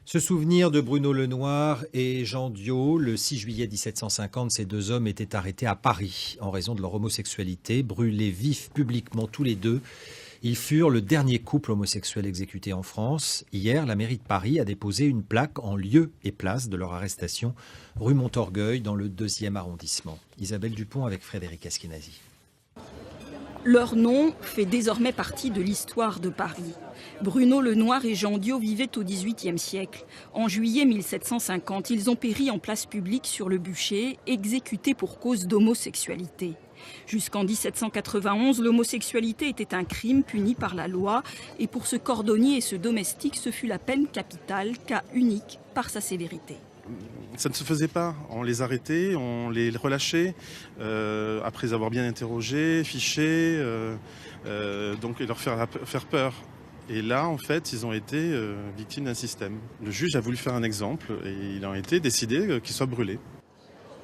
Se souvenir de Bruno Lenoir et Jean Diot. Le 6 juillet 1750, ces deux hommes étaient arrêtés à Paris en raison de leur homosexualité, brûlés vifs publiquement tous les deux. Ils furent le dernier couple homosexuel exécuté en France. Hier, la mairie de Paris a déposé une plaque en lieu et place de leur arrestation, rue Montorgueil, dans le 2e arrondissement. Isabelle Dupont avec Frédéric Askenazi. Leur nom fait désormais partie de l'histoire de Paris. Bruno Lenoir et Jean Diot vivaient au XVIIIe siècle. En juillet 1750, ils ont péri en place publique sur le bûcher, exécutés pour cause d'homosexualité. Jusqu'en 1791, l'homosexualité était un crime puni par la loi. Et pour ce cordonnier et ce domestique, ce fut la peine capitale, cas unique par sa sévérité. Ça ne se faisait pas. On les arrêtait, on les relâchait, après avoir bien interrogé, fiché, donc leur faire peur. Et là, en fait, ils ont été victimes d'un système. Le juge a voulu faire un exemple et il a été décidé qu'ils soient brûlés.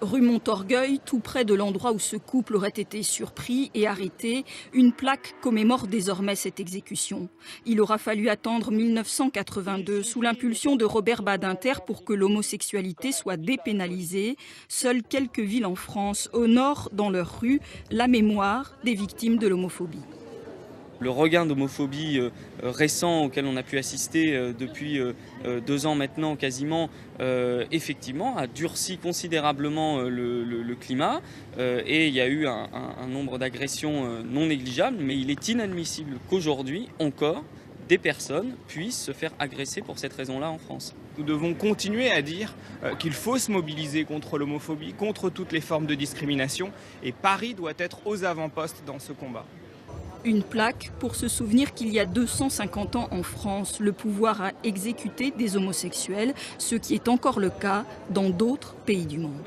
Rue Montorgueil, tout près de l'endroit où ce couple aurait été surpris et arrêté, une plaque commémore désormais cette exécution. Il aura fallu attendre 1982 sous l'impulsion de Robert Badinter pour que l'homosexualité soit dépénalisée. Seules quelques villes en France honorent dans leurs rues la mémoire des victimes de l'homophobie. Le regain d'homophobie récent auquel on a pu assister depuis 2 ans maintenant quasiment, effectivement, a durci considérablement le climat et il y a eu un nombre d'agressions non négligeables, mais il est inadmissible qu'aujourd'hui encore des personnes puissent se faire agresser pour cette raison-là en France. Nous devons continuer à dire qu'il faut se mobiliser contre l'homophobie, contre toutes les formes de discrimination et Paris doit être aux avant-postes dans ce combat. Une plaque pour se souvenir qu'il y a 250 ans en France, le pouvoir a exécuté des homosexuels, ce qui est encore le cas dans d'autres pays du monde.